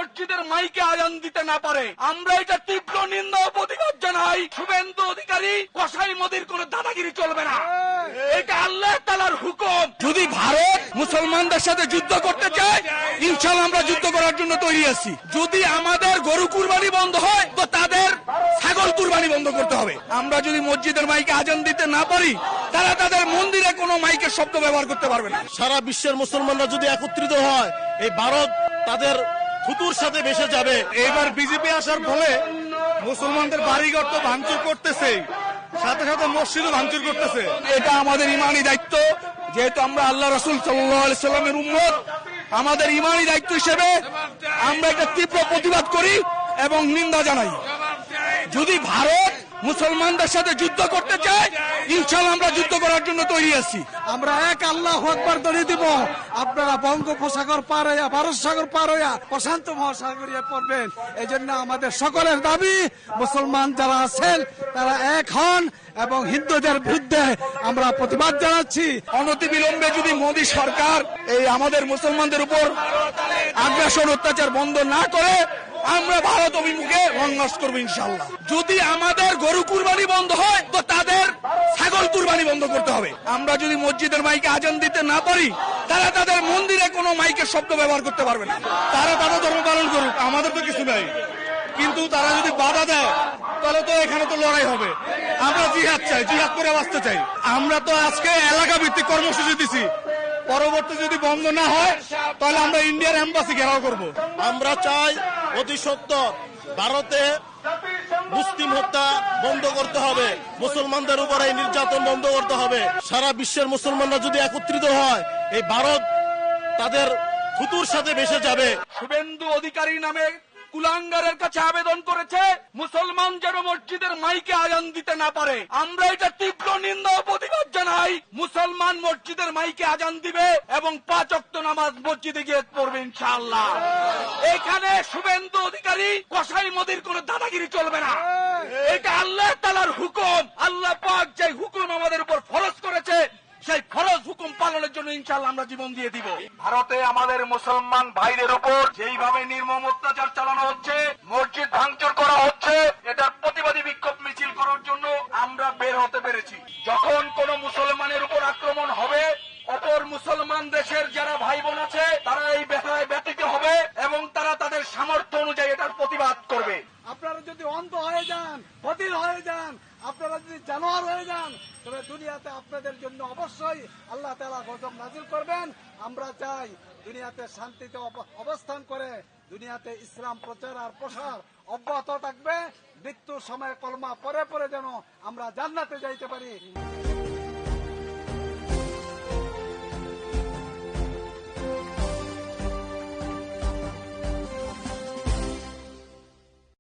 মসজিদের মাইকে আজান দিতে না পারে, আমরা এটা তীব্র নিন্দা ও প্রতিবাদ জানাই। শুভেন্দু অধিকারী কসাই মোদির কোন দাদাগিরি চলবে না, এটা আল্লাহ তাআলার হুকুম। যদি ভারত মুসলমানদের সাথে যুদ্ধ করতে চায়, ইনশাআল্লাহ আমরা যুদ্ধ করার জন্য তৈরি আছি। যদি আমাদের গরু কুরবানি বন্ধ হয়, তো তাদের ছাগল কুরবানি বন্ধ করতে হবে। আমরা যদি মসজিদের মাইকে আজান দিতে না পারি, তারা তাদের মন্দিরে কোনো মাইকের শব্দ ব্যবহার করতে পারবে না। সারা বিশ্বের মুসলমানরা যদি একত্রিত হয়, এই ভারত তাদের থুতুর সাথে ভেসে যাবে। এবার বিজেপি আসার ফলে মুসলমানদের বাড়িঘর তো ভাঙচুর করতেছে, সাথে সাথে মসজিদও ভাঙচুর করতেছে। এটা আমাদের ইমানি দায়িত্ব, যেহেতু আমরা আল্লাহ রাসূল সাল্লাল্লাহু আলাইহি সাল্লামের উম্মত, আমাদের ইমানি দায়িত্ব হিসেবে আমরা একটা তীব্র প্রতিবাদ করি এবং নিন্দা জানাই। যদি ভারত মুসলমানদের সাথে যুদ্ধ করতে চায়, ইনশাআল্লাহ আমরা যুদ্ধ করার জন্য তৈরি আছি। আমরা এক আল্লাহু আকবার ধ্বনি দিব। আপনারা বঙ্গোপসাগর পার হইয়া, ভারত সাগর পার হইয়া প্রশান্ত মহাসাগরিয়া পড়বেন। এই জন্য আমাদের সকলের দাবি, মুসলমান যারা আছেন তারা এক হন এবং হিন্দুদের বিরুদ্ধে আমরা প্রতিবাদ জানাচ্ছি। অনতিবিলম্বে যদি মোদী সরকার এই আমাদের মুসলমানদের উপর আগ্রাসন অত্যাচার বন্ধ না করে, আমরা ভারত অভিমুখে সংঘর্ষ করবো ইনশাআল্লাহ। যদি আমাদের গরু কুরবানি বন্ধ হয়, তো তাদের ছাগল কুরবানি বন্ধ করতে হবে। আমরা যদি মসজিদের মাইকে আজান দিতে না পারি, তারা তাদের মন্দিরে কোনো মাইকের শব্দ ব্যবহার করতে পারবে না। তারা তাদের ধর্ম পালন করুক, আমাদের তো কিছু নাই। কিন্তু তারা যদি বাধা দেয়, তাহলে তো এখানে তো লড়াই হবে। আমরা জিহাদ চাই, জিহাদ করে বাঁচতে চাই। আমরা তো আজকে এলাকা ভিত্তিক কর্মসূচি দিছি, পরবর্তী যদি বন্ধ না হয়, তাহলে আমরা ইন্ডিয়ার এম্বাসি ঘেরাও করব। আমরা চাই অতি সত্বর ভারতে মুসলিম হত্যা বন্ধ করতে হবে, মুসলমানদের উপর এই নির্যাতন বন্ধ করতে হবে। সারা বিশ্বের মুসলমানরা যদি একত্রিত হয়, এই ভারত তাদের থুতুর সাথে ভেসে যাবে। শুভেন্দু অধিকারী নামে কুলাঙ্গারের কাছে আবেদন করেছে মুসলমান যেন মসজিদের মাইকে আজান দিতে না পারে, আমরা এটা তীব্র নিন্দা ও প্রতিবাদ জানাই। মুসলমান মসজিদের মাইকে আজান দিবে এবং 5 ওয়াক্ত নামাজ মসজিদে গিয়ে পড়বে ইনশাআল্লাহ। এখানে শুভেন্দু অধিকারী কসাই মোদির কোন দাদাগিরি চলবে না, এটা আল্লাহ তাআলার হুকুম। আল্লাহ পাক যে হুকুম আমাদের উপর ফরজ করেছে, সেই ফরজ হুকুম পালনের জন্য ইনশাআল্লাহ আমরা জীবন দিয়ে দিব। ভারতে আমাদের মুসলমান ভাইদের উপর যেইভাবে নির্মম অত্যাচার চালানো হচ্ছে, মসজিদ ভাঙচুর করা হচ্ছে, এটার প্রতিবাদী বিক্ষোভ মিছিল করার জন্য আমরা বের হতে পেরেছি। যখন কোন মুসলমানের উপর আক্রমণ হবে, অপর মুসলমান দেশের যারা ভাই বোন আছে তারা এই ব্যথায় ব্যথিত হবে এবং তারা তাদের সামর্থ্য অনুযায়ী এটার প্রতিবাদ করবে। আপনারা যদি অন্ধ হয়ে যান, বধির হয়ে যান, আপনারা যদি জানোয়ার হয়ে যান, তবে দুনিয়াতে আপনাদের জন্য অবশ্যই আল্লাহ তাআলা গজব নাযিল করবেন। আমরা চাই দুনিয়াতে শান্তিতে অবস্থান করে দুনিয়াতে ইসলাম প্রচার আর প্রসার অব্যাহত থাকবে। মৃত্যুর সময় কলমা পরে পরে যেন আমরা জান্নাতে যাইতে পারি।